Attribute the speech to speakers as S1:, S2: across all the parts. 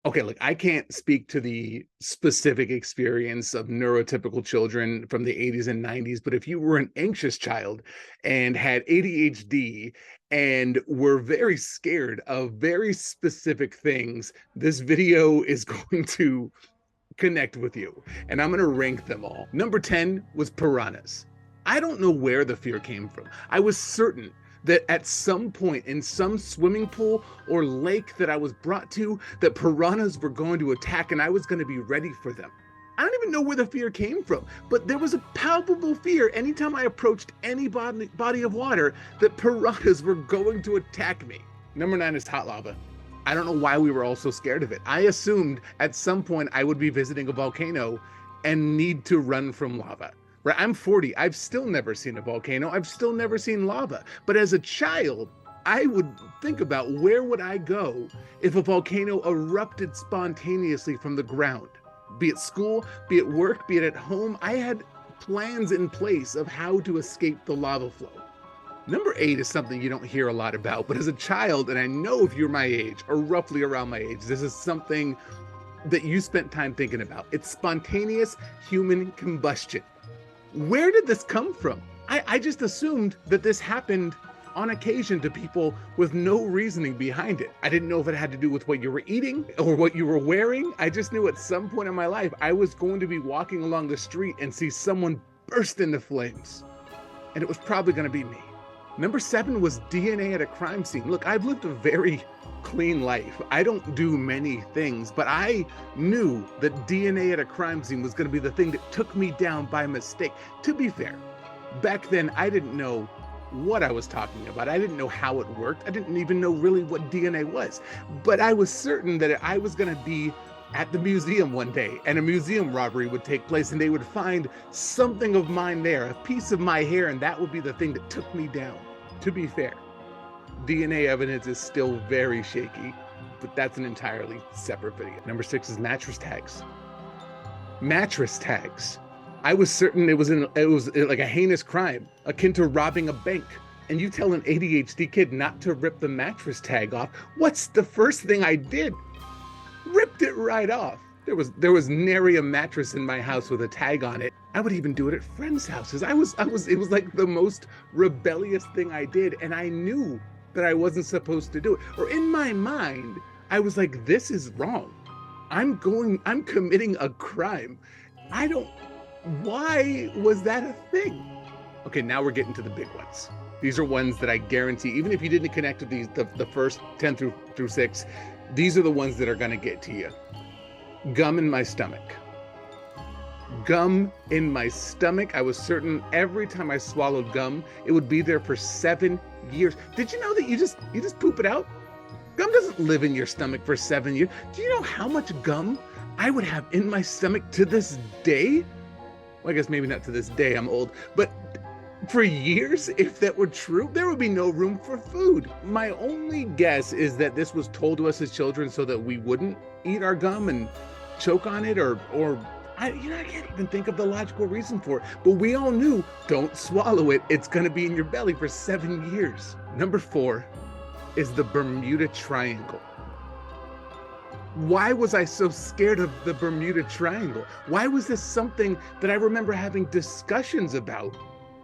S1: Okay, look, I can't speak to the specific experience of neurotypical children from the 80s and 90s, but if you were an anxious child and had ADHD and were very scared of very specific things, this video is going to connect with you. And I'm going to rank them all. Number 10 was piranhas. I don't know where the fear came from. I was certain that at some point in some swimming pool or lake that I was brought to, that piranhas were going to attack and I was going to be ready for them. I don't even know where the fear came from, but there was a palpable fear anytime I approached any body of water that piranhas were going to attack me. Number 9 is hot lava. I don't know why we were all so scared of it. I assumed at some point I would be visiting a volcano and need to run from lava. Right? I'm 40. I've still never seen a volcano. I've still never seen lava. But as a child, I would think about where would I go if a volcano erupted spontaneously from the ground, be it school, be it work, be it at home. I had plans in place of how to escape the lava flow. Number 8 is something you don't hear a lot about, but as a child, and I know if you're my age or roughly around my age, this is something that you spent time thinking about. It's spontaneous human combustion. Where did this come from? I just assumed that this happened on occasion to people with no reasoning behind it. I didn't know if it had to do with what you were eating or what you were wearing. I just knew at some point in my life, I was going to be walking along the street and see someone burst into flames. And it was probably going to be me. Number 7 was DNA at a crime scene. Look, I've lived a very clean life. I don't do many things, but I knew that DNA at a crime scene was going to be the thing that took me down by mistake. To be fair, back then I didn't know what I was talking about. I didn't know how it worked. I didn't even know really what DNA was. But I was certain that I was going to be at the museum one day and a museum robbery would take place and they would find something of mine there, a piece of my hair, and that would be the thing that took me down. To be fair, DNA evidence is still very shaky, but that's an entirely separate video. Number 6 is mattress tags. Mattress tags. I was certain it was like a heinous crime akin to robbing a bank. And you tell an ADHD kid not to rip the mattress tag off. What's the first thing I did? Ripped it right off. There was nary a mattress in my house with a tag on it. I would even do it at friends' houses. It was like the most rebellious thing I did, and I knew that I wasn't supposed to do it. Or in my mind, I was like, this is wrong. I'm committing a crime. Why was that a thing? Okay, now we're getting to the big ones. These are ones that I guarantee, even if you didn't connect with these, the first 10 through 6, these are the ones that are gonna get to you. Gum in my stomach. Gum in my stomach. I was certain every time I swallowed gum, it would be there for 7 years. Did you know that you just poop it out? Gum doesn't live in your stomach for 7 years. Do you know how much gum I would have in my stomach to this day? Well, I guess maybe not to this day, I'm old, but for years, if that were true, there would be no room for food. My only guess is that this was told to us as children so that we wouldn't eat our gum and choke on it, or I can't even think of the logical reason for it. But we all knew, don't swallow it. It's gonna be in your belly for 7 years. Number 4 is the Bermuda Triangle. Why was I so scared of the Bermuda Triangle? Why was this something that I remember having discussions about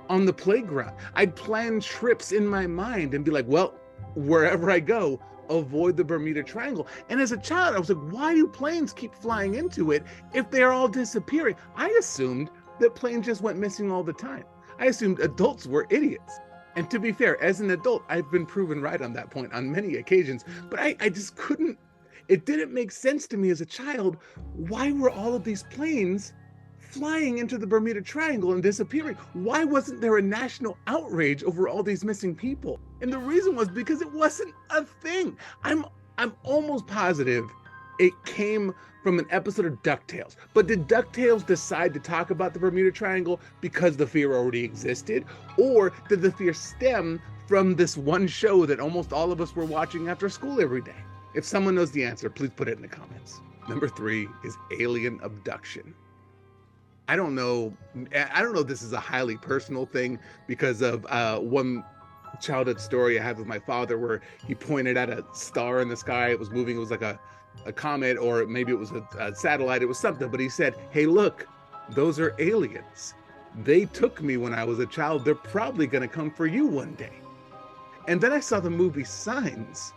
S1: on the playground? I'd plan trips in my mind and be like, well, wherever I go, avoid the Bermuda Triangle. And as a child, I was like, why do planes keep flying into it if they're all disappearing? I assumed that planes just went missing all the time. I assumed adults were idiots. And to be fair, as an adult, I've been proven right on that point on many occasions, but I just couldn't, it didn't make sense to me as a child. Why were all of these planes flying into the Bermuda Triangle and disappearing? Why wasn't there a national outrage over all these missing people? And the reason was because it wasn't a thing. I'm almost positive it came from an episode of DuckTales. But did DuckTales decide to talk about the Bermuda Triangle because the fear already existed? Or did the fear stem from this one show that almost all of us were watching after school every day? If someone knows the answer, please put it in the comments. Number 3 is alien abduction. I don't know if this is a highly personal thing because of one childhood story I had with my father where he pointed at a star in the sky. It was moving. It was like a a comet, or maybe it was a satellite, it was something, but he said, hey, look, those are aliens. They took me when I was a child. They're probably going to come for you one day. And then I saw the movie Signs,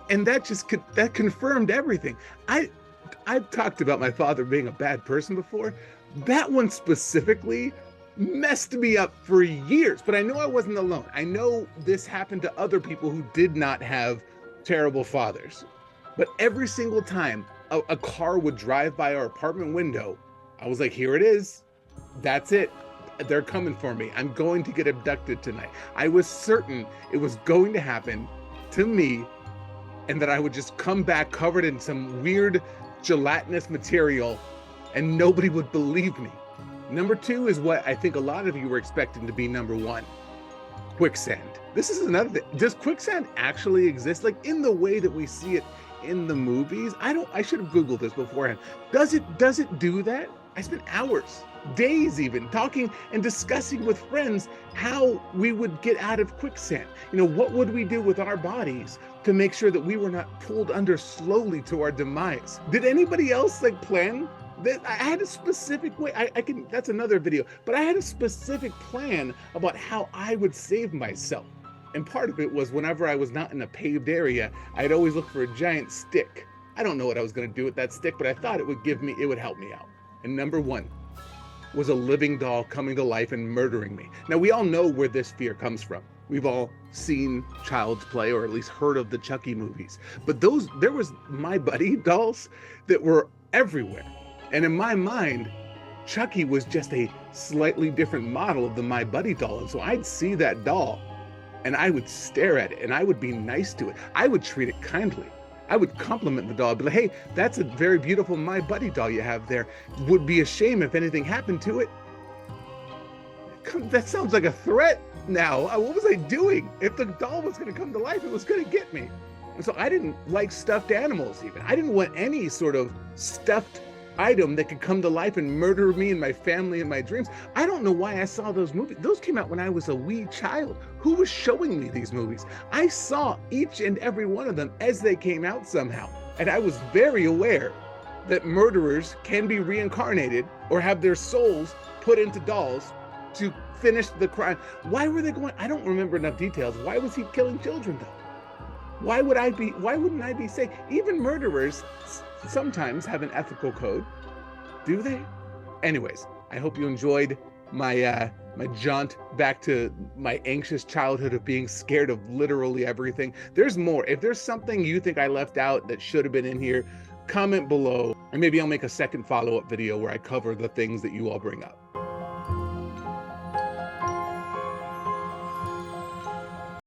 S1: and that confirmed everything. I've talked about my father being a bad person before. That one specifically messed me up for years, but I know I wasn't alone. I know this happened to other people who did not have terrible fathers. But every single time a car would drive by our apartment window, I was like, here it is. That's it. They're coming for me. I'm going to get abducted tonight. I was certain it was going to happen to me, and that I would just come back covered in some weird gelatinous material and nobody would believe me. Number two is what I think a lot of you were expecting to be number one: quicksand. This is another thing. Does quicksand actually exist? Like in the way that we see it in the movies? I should have Googled this beforehand. Does it do that? I spent hours, days even, talking and discussing with friends how we would get out of quicksand. You know, what would we do with our bodies to make sure that we were not pulled under slowly to our demise? Did anybody else like plan that? I had a specific way. That's another video, but I had a specific plan about how I would save myself. And part of it was whenever I was not in a paved area, I'd always look for a giant stick. I don't know what I was going to do with that stick, but I thought it would help me out. And number one was a living doll coming to life and murdering me. Now, we all know where this fear comes from. We've all seen Child's Play, or at least heard of the Chucky movies. But there was My Buddy dolls that were everywhere. And in my mind, Chucky was just a slightly different model of the My Buddy doll. And so I'd see that doll and I would stare at it and I would be nice to it. I would treat it kindly. I would compliment the doll. I'd be like, hey, that's a very beautiful My Buddy doll you have there. Would be a shame if anything happened to it. That sounds like a threat now. What was I doing? If the doll was going to come to life, it was going to get me. And so I didn't like stuffed animals even. I didn't want any sort of stuffed item that could come to life and murder me and my family and my dreams. I don't know why I saw those movies. Those came out when I was a wee child. Who was showing me these movies? I saw each and every one of them as they came out somehow. And I was very aware that murderers can be reincarnated or have their souls put into dolls to finish the crime. Why were they going? I don't remember enough details. Why was he killing children though? Why wouldn't I be safe? Even murderers sometimes have an ethical code. Do they? Anyways, I hope you enjoyed my jaunt back to my anxious childhood of being scared of literally everything. There's more. If there's something you think I left out that should have been in here, comment below, and maybe I'll make a second follow-up video where I cover the things that you all bring up.